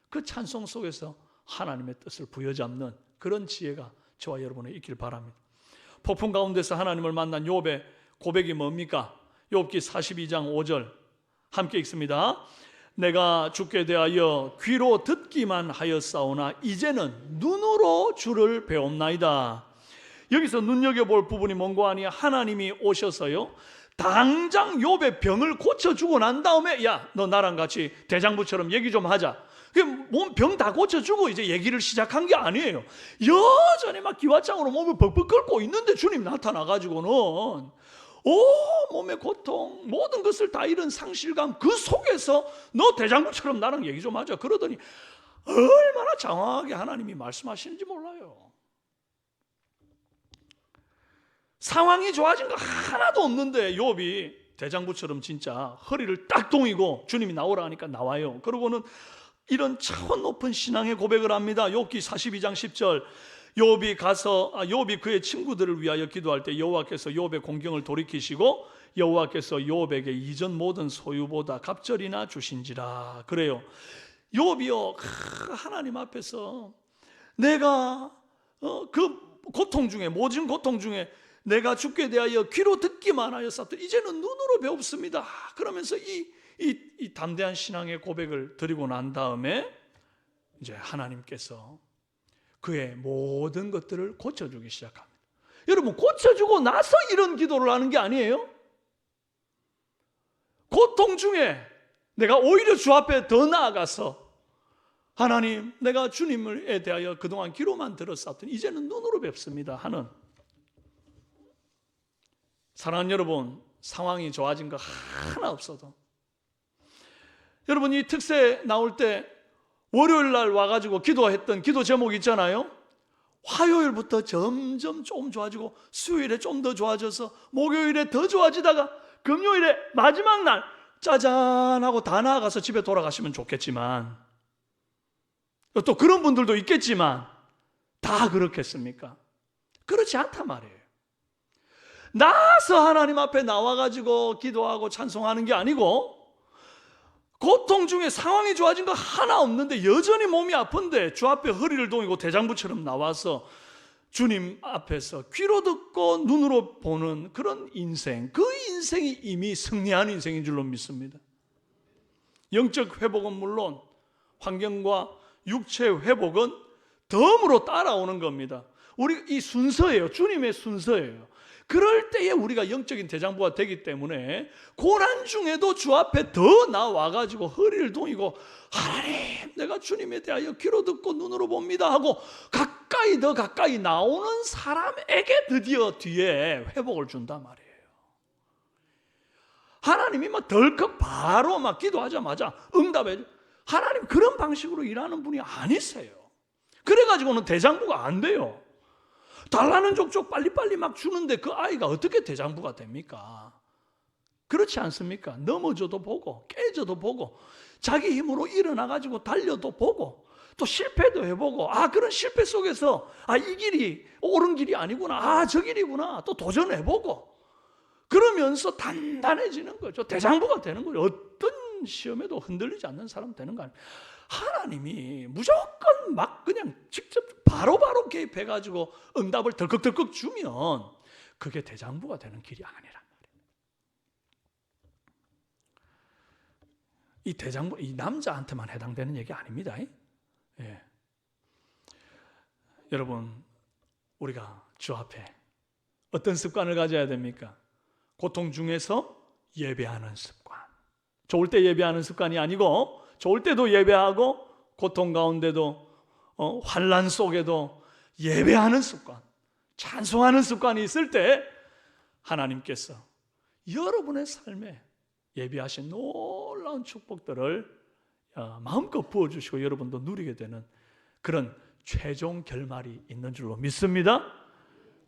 그 찬송 속에서 하나님의 뜻을 부여잡는 그런 지혜가 저와 여러분에 있길 바랍니다. 폭풍 가운데서 하나님을 만난 욥의 고백이 뭡니까? 욥기 42장 5절 함께 읽습니다. 내가 주께 대하여 귀로 듣기만 하였사오나 이제는 눈으로 주를 배옵나이다. 여기서 눈여겨볼 부분이 뭔고 하니 하나님이 오셔서요, 당장 욥의 병을 고쳐주고 난 다음에 야, 너 나랑 같이 대장부처럼 얘기 좀 하자. 몸 병 다 고쳐주고 이제 얘기를 시작한 게 아니에요. 여전히 막 기와장으로 몸을 벅벅 끓고 있는데 주님 나타나가지고는 몸의 고통, 모든 것을 다 잃은 상실감, 그 속에서 너 대장부처럼 나랑 얘기 좀 하자. 그러더니 얼마나 장황하게 하나님이 말씀하시는지 몰라요. 상황이 좋아진 거 하나도 없는데 욥이 대장부처럼 진짜 허리를 딱 동이고 주님이 나오라 하니까 나와요. 그러고는 이런 차원 높은 신앙의 고백을 합니다. 욥기 42장 10절. 욥이 그의 친구들을 위하여 기도할 때 여호와께서 욥의 공경을 돌이키시고 여호와께서 욥에게 이전 모든 소유보다 갑절이나 주신지라. 그래요. 욥이요, 하나님 앞에서 내가 그 고통 중에, 모진 고통 중에 내가 주께 대하여 귀로 듣기만 하였었더니 이제는 눈으로 배웁습니다. 그러면서 이 담대한 신앙의 고백을 드리고 난 다음에 이제 하나님께서 그의 모든 것들을 고쳐주기 시작합니다. 여러분, 고쳐주고 나서 이런 기도를 하는 게 아니에요. 고통 중에 내가 오히려 주 앞에 더 나아가서 하나님, 내가 주님에 대하여 그동안 귀로만 들었었더니 이제는 눈으로 뵙습니다 하는 사랑하는 여러분, 상황이 좋아진 거 하나 없어도, 여러분 이 특세 나올 때 월요일 날 와가지고 기도했던 기도 제목 있잖아요. 화요일부터 점점 조금 좋아지고 수요일에 좀 더 좋아져서 목요일에 더 좋아지다가 금요일에 마지막 날 짜잔 하고 다 나아가서 집에 돌아가시면 좋겠지만, 또 그런 분들도 있겠지만 다 그렇겠습니까? 그렇지 않단 말이에요. 나서 하나님 앞에 나와가지고 기도하고 찬송하는 게 아니고, 고통 중에 상황이 좋아진 거 하나 없는데 여전히 몸이 아픈데 주 앞에 허리를 동이고 대장부처럼 나와서 주님 앞에서 귀로 듣고 눈으로 보는 그런 인생, 그 인생이 이미 승리한 인생인 줄로 믿습니다. 영적 회복은 물론 환경과 육체 회복은 덤으로 따라오는 겁니다. 우리 이 순서예요. 주님의 순서예요. 그럴 때에 우리가 영적인 대장부가 되기 때문에 고난 중에도 주 앞에 더 나와가지고 허리를 동이고, 하나님 내가 주님에 대하여 귀로 듣고 눈으로 봅니다 하고 가까이 더 가까이 나오는 사람에게 드디어 뒤에 회복을 준단 말이에요. 하나님이 막 덜컥 바로 막 기도하자마자 응답해. 하나님 그런 방식으로 일하는 분이 아니세요. 그래가지고는 대장부가 안 돼요. 달라는 족족 빨리빨리 막 주는데 그 아이가 어떻게 대장부가 됩니까? 그렇지 않습니까? 넘어져도 보고 깨져도 보고 자기 힘으로 일어나가지고 달려도 보고 또 실패도 해보고, 그런 실패 속에서 이 길이 옳은 길이 아니구나, 저 길이구나, 또 도전해보고 그러면서 단단해지는 거죠. 대장부가 되는 거예요. 어떤 시험에도 흔들리지 않는 사람 되는 거 아니에요. 하나님이 무조건 막 그냥 직접 바로바로 개입해가지고 응답을 덜컥덜컥 주면 그게 대장부가 되는 길이 아니란 말이에요. 이 대장부, 이 남자한테만 해당되는 얘기 아닙니다. 예. 여러분, 우리가 주 앞에 어떤 습관을 가져야 됩니까? 고통 중에서 예배하는 습관. 좋을 때 예배하는 습관이 아니고, 좋을 때도 예배하고 고통 가운데도 환난 속에도 예배하는 습관, 찬송하는 습관이 있을 때 하나님께서 여러분의 삶에 예비하신 놀라운 축복들을 마음껏 부어주시고 여러분도 누리게 되는 그런 최종 결말이 있는 줄로 믿습니다.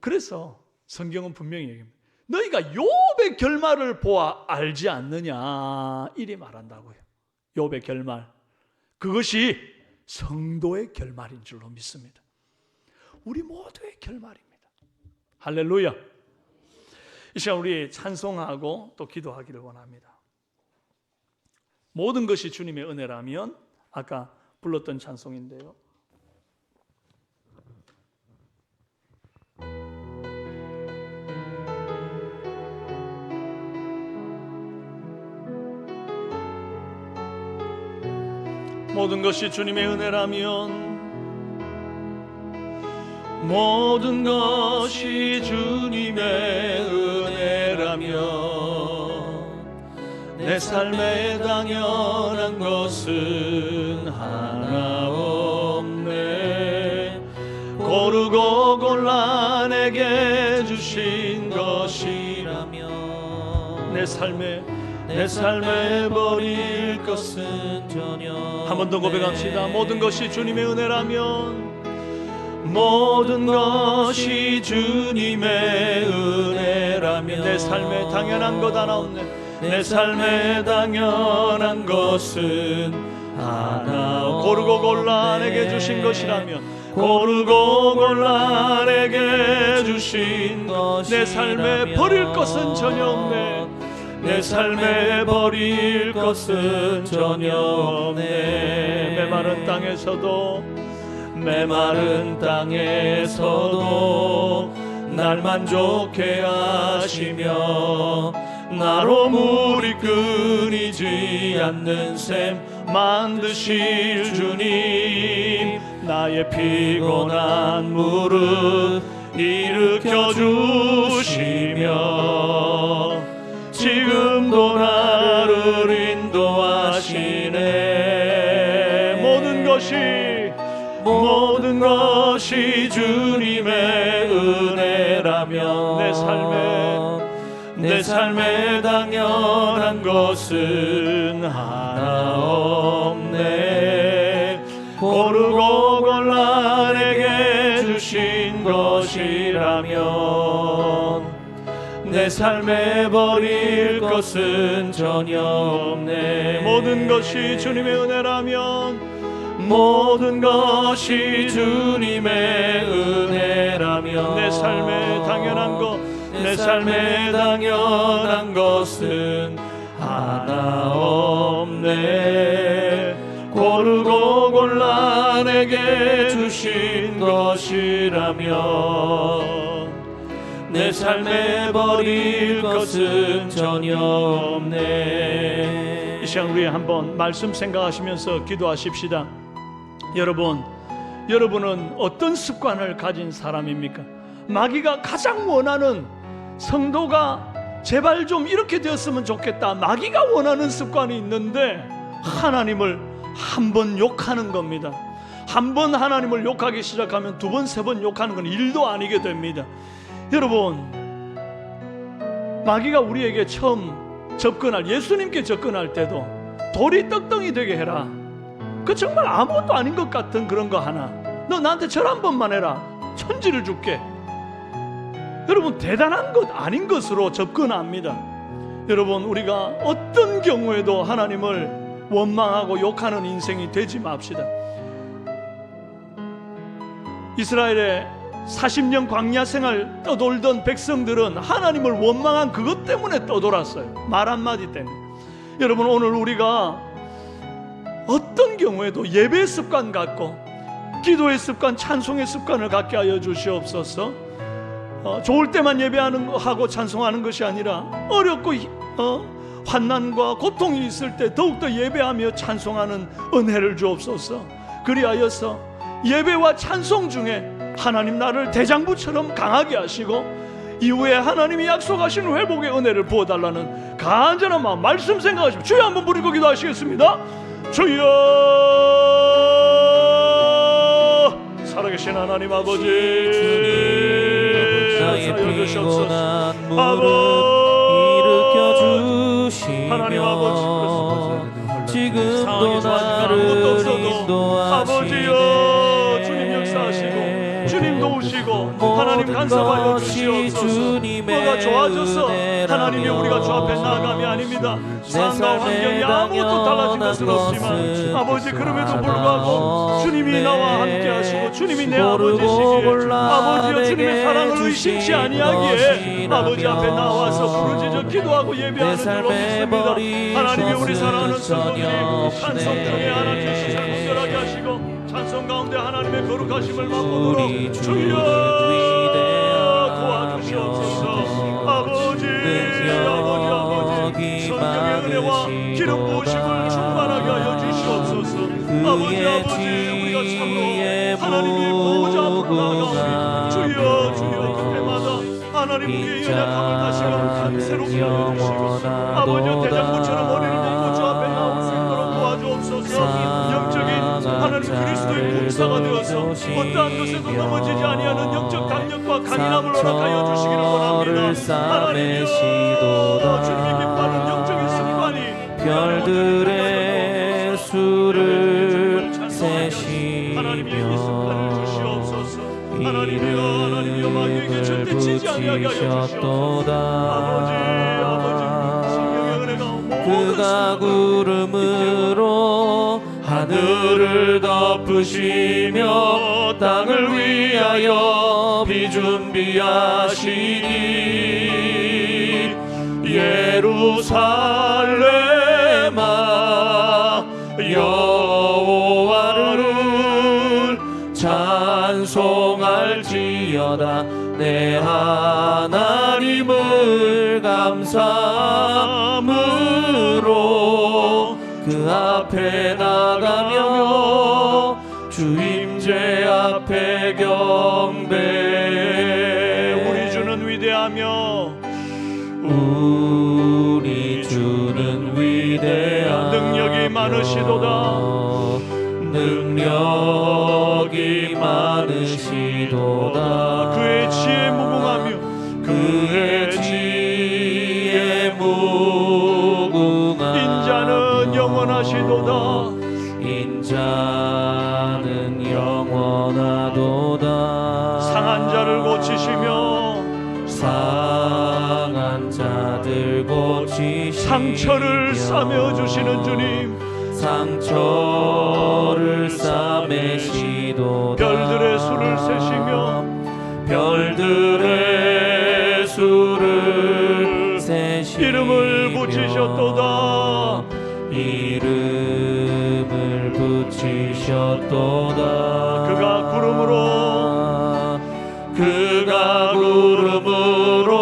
그래서 성경은 분명히 얘기합니다. 너희가 욥의 결말을 보아 알지 않느냐, 이리 말한다고요. 욥의 결말, 그것이 성도의 결말인 줄로 믿습니다. 우리 모두의 결말입니다. 할렐루야. 이 시간 우리 찬송하고 또 기도하기를 원합니다. 모든 것이 주님의 은혜라면, 아까 불렀던 찬송인데요, 모든 것이 주님의 은혜라면, 모든 것이 주님의 은혜라면, 내 삶에 당연한 것은 하나 없네. 고르고 골라 내게 주신 것이라면, 내 삶에 버릴 것은 전혀. 한 번 더 고백합시다. 모든 것이 주님의 은혜라면, 모든 것이 주님의 은혜라면, 내 삶에 당연한 것 하나 없네. 내 삶에 당연한 것은 하나 없네. 고르고 골라 내게 주신 것이라면, 고르고 골라 내게 주신 것, 내 삶에 버릴 것은 전혀 없네. 내 삶에 버릴 것은 전혀 없네. 메마른 땅에서도 날 만족해 하시며, 나로 물이 끊이지 않는 샘 만드실 주님, 나의 피곤한 무릎 일으켜 주시며 지금도 나를 인도하시네. 모든 것이 주님의 은혜라면, 내 삶에 당연한 것은 하나 없네. 고르고 골라 내게 주신 것이라면 내 삶에 버릴 것은 전혀 없네. 모든 것이 주님의 은혜라면, 모든 것이 주님의 은혜라면 내 삶에 당연한 것, 내 삶에 당연한 것은 하나 없네. 고르고 골라 내게 주신 것이라면 내 삶에 버릴 것은 전혀 없네. 이 시간 우리 한번 말씀 생각하시면서 기도하십시다. 여러분은 어떤 습관을 가진 사람입니까? 마귀가 가장 원하는, 성도가 제발 좀 이렇게 되었으면 좋겠다, 마귀가 원하는 습관이 있는데 하나님을 한 번 욕하는 겁니다. 한 번 하나님을 욕하기 시작하면 두 번, 세 번 욕하는 건 일도 아니게 됩니다. 여러분, 마귀가 우리에게 처음 접근할, 예수님께 접근할 때도 돌이 떡덩이 되게 해라, 그 정말 아무것도 아닌 것 같은 그런 거 하나, 너 나한테 절 한 번만 해라, 천지를 줄게. 여러분, 대단한 것 아닌 것으로 접근합니다. 여러분, 우리가 어떤 경우에도 하나님을 원망하고 욕하는 인생이 되지 맙시다. 이스라엘의 40년 광야 생활 떠돌던 백성들은 하나님을 원망한 그것 때문에 떠돌았어요. 말 한마디 때문에. 여러분, 오늘 우리가 어떤 경우에도 예배 습관 갖고, 기도의 습관, 찬송의 습관을 갖게 하여 주시옵소서. 좋을 때만 예배하는 거 하고 찬송하는 것이 아니라 어렵고 환난과 고통이 있을 때 더욱더 예배하며 찬송하는 은혜를 주옵소서. 그리하여서 예배와 찬송 중에 하나님 나를 대장부처럼 강하게 하시고 이후에 하나님이 약속하신 회복의 은혜를 부어달라는 간절한 마음, 말씀 생각하시면 주여 한번 부르고 기도하시겠습니다. 주여, 살아계신 하나님 아버지, 나의 피곤한 무릎 일으켜주시며 하나님 아버지, 지금도 나를 인도하시네. 주님 역사하시고 주님 도우시고 하나님 간섭하여 주시옵소서. 뭐가 좋아져서 하나님이 우리가 주 앞에 나아감이 아닙니다. 상황과 환경이 아무것도 달라진 것은 없지만 아버지, 그럼에도 불구하고 주님이 나와 함께 하시고 주님이 내 아버지시기에 아버지여 주님의 사랑을 의심치 아니하기에 아버지 앞에 나와서 부르짖어 기도하고 예배하는 줄로 믿습니다. 하나님이 우리 사랑하는 성도들이 찬송 중에 하나님의 시선을 분별하게 하시고 찬송 가운데 하나님의 거룩하심을 맛보도록 주여 도와주시옵소서. 아버지, 성령의 은혜와 기름 부으심을 충만하게 하여 주시옵소서. 아버지, 우리가 참으로 하나님의 보호자 앞으로 나아가오니 주여 그때마다 하나님 우리의 연약함을 다시금 새롭게 하여 주시고 아버지, 대장부처럼 머리를 들고 주 앞에 나올 수 있도록 도와주옵소서. 영적인 하나님 그리스도의 군사가 되어서 어떠한 것에도 넘어지지 아니하는 영적 강력과 강인함을 허락하여 주시기를 원합니다. 하나님이여, 주님이 기뻐하는 영적인 습관이 별들의 수를 세시며 하나님이여 마귀에게 절대 지지 아니하게 하여 주시옵소서. 아버지, 성령의 은혜가 그가 구름으로 하늘을 덮으시며 땅을 위하여 비 준비하시니 예루살렘아 여호와를 찬송할지어다. 내 하나님을 감사함으로 그 앞에 나가며 주임제 앞에 경배. 우리 주는 위대하며 우리 주는 위대하며 능력이 많으시도다. 능력이 많으시도다. 그의 지혜 무궁하며 그의 지혜 영원하도다. 인자는 영원하도다. 상한 자를 고치시며 상한 자들 고치시며 상처를 싸매어 주시는 주님, 상처를 싸매시도다. 별들의 수를 세시며 별들의 수를 세시며 이름을 붙이셨도다. 이름을 붙이셨도다. 그가 구름으로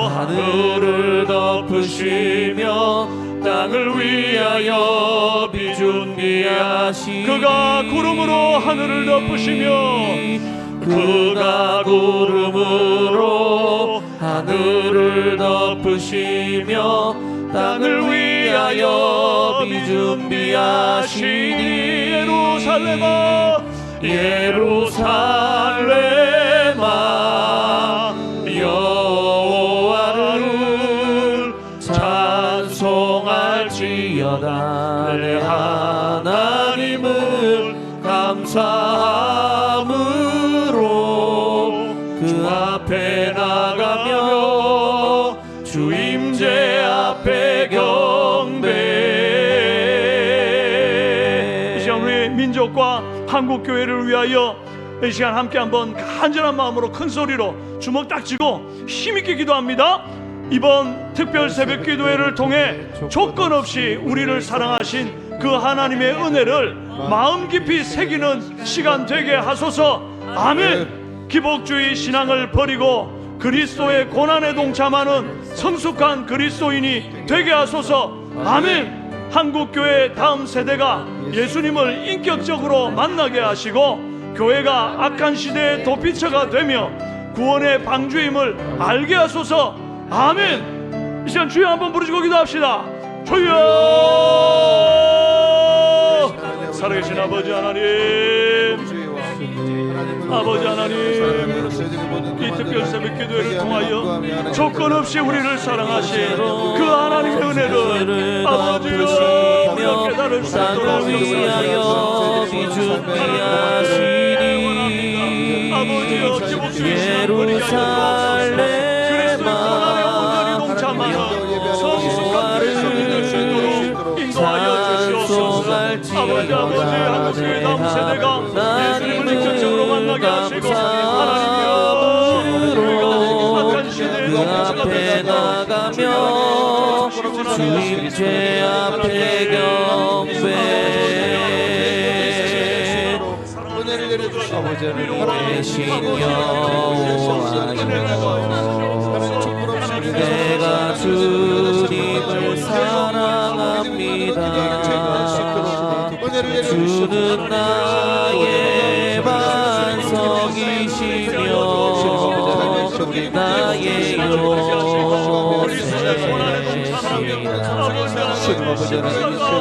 하늘을 덮으시며 땅을 위하여 비 준비하시니 그가 구름으로 하늘을 덮으시며 그가 구름으로 하늘을 덮으시며 땅을 위하여 비 준비하시니 예루살렘아 예루살렘아 여호와를 찬송할지어다. 내 하나님을 감사함으로 그 앞에 나가며 주 임재 앞에 경배. 이 시간 우리 민족과 한국교회를 위하여 이 시간 함께 한번 간절한 마음으로 큰 소리로 주먹 딱 쥐고 힘있게 기도합니다. 이번 특별 새벽 기도회를 통해 조건 없이 우리를 사랑하신 그 하나님의 은혜를 마음 깊이 새기는 시간 되게 하소서. 아멘. 기복주의 신앙을 버리고 그리스도의 고난에 동참하는 성숙한 그리스도인이 되게 하소서. 아멘. 한국교회 다음 세대가 예수님을 인격적으로 만나게 하시고 교회가 악한 시대의 도피처가 되며 구원의 방주임을 알게 하소서. 아멘. 이 시간 주여 한번 부르시고 기도합시다. 주여. 살아계신 아버지 하나님, 아버지 하나님, 이 특별 새벽 기도회를 통하여 조건 없이 우리를 사랑하신 그 하나님의 은혜를 아버지여 우리가 깨달을 수 있도록 위하여 비 준비하시니 아버지여 예루살렘아 아버지 한국교회 다음 세대가 예수님을 인격적으로 만나게 하시고 하나님이여 악한 시대에 그 앞에 나가며 주임제 앞에 경배. 대신 여호와여 내가 주님을 사랑합니다. 주는 나의 반석이시며 나의 요새시라.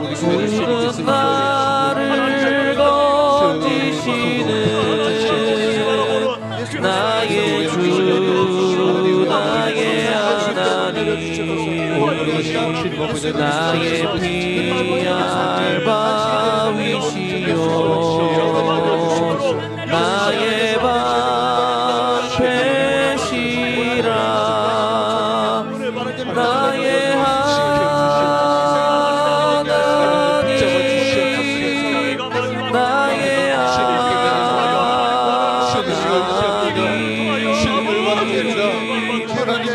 주는 나를 건지시는 나의 주 나의 하나님 나의 피할 바위시요 나의 방패시라. 나의 하나님 나의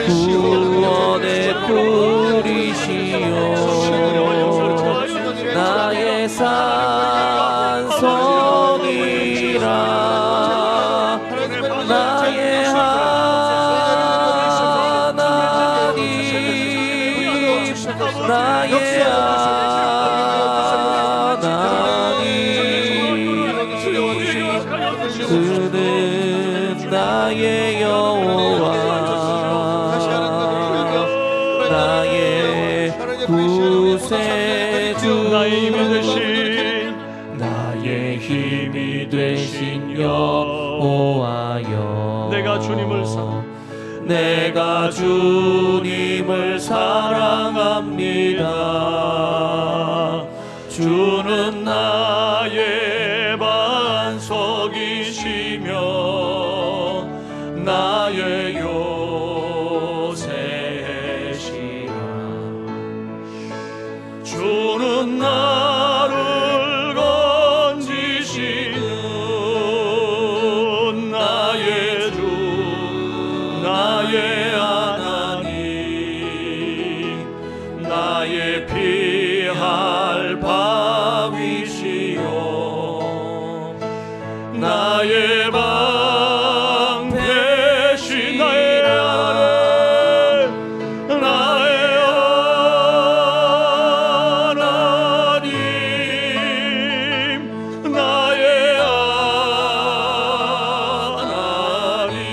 구원의 뿌리시요 나의 산성이라. 나의 하나님 나의 하나님 그는 나의 여호와 나의 구세주 나의 힘이 되신 나의 힘이 되신 여호와여 내가 주님을 사랑합니다. 주 주는 나의 반석이시며 나의 요새시라. 주는 나를 건지시는 나의 주 나의 하나님 나의 피할 바위시요 나의 방패시 나의 하나님 나의 하나님 나의 하나님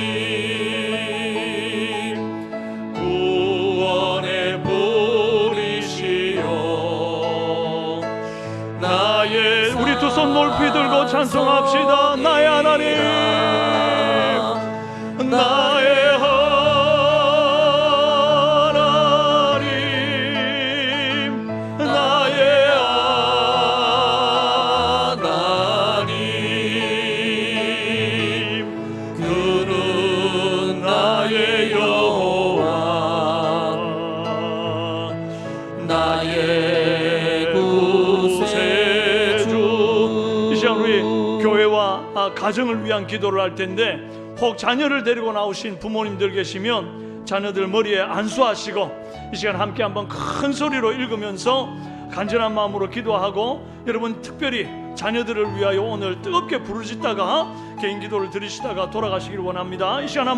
구원의 불이시요 나의 우리 두 손 높이 들고 찬송합시다. 나의 하나님 나의 하나님 나의 하나님 그는 나의 여호와 나의 구세주. 이 시간 우리 교회와 가정을 위한 기도를 할 텐데, 혹 자녀를 데리고 나오신 부모님들 계시면 자녀들 머리에 안수하시고 이 시간 함께 한번 큰 소리로 읽으면서 간절한 마음으로 기도하고, 여러분 특별히 자녀들을 위하여 오늘 뜨겁게 부르짖다가 개인 기도를 드리시다가 돌아가시길 원합니다. 이 시간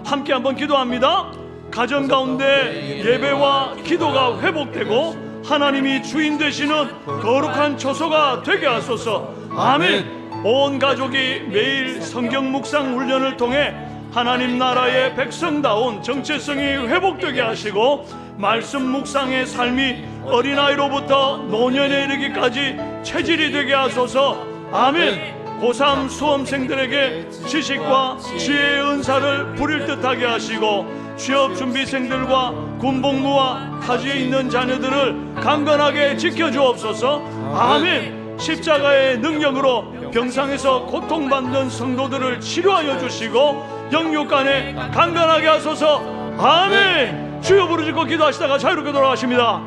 함께 한번 기도합니다. 가정 가운데 예배와 기도가 회복되고 하나님이 주인 되시는 거룩한 처소가 되게 하소서. 아멘. 온 가족이 매일 성경 묵상 훈련을 통해 하나님 나라의 백성다운 정체성이 회복되게 하시고, 말씀 묵상의 삶이 어린아이로부터 노년에 이르기까지 체질이 되게 하소서. 아멘. 고3 수험생들에게 지식과 지혜의 은사를 부릴 듯하게 하시고, 취업 준비생들과 군복무와 타지에 있는 자녀들을 강건하게 지켜주옵소서. 아멘. 십자가의 능력으로 병상에서 고통받는 성도들을 치료하여 주시고 영육간에 강건하게 하소서. 아멘. 주여 부르짖고 기도하시다가 자유롭게 돌아가십니다.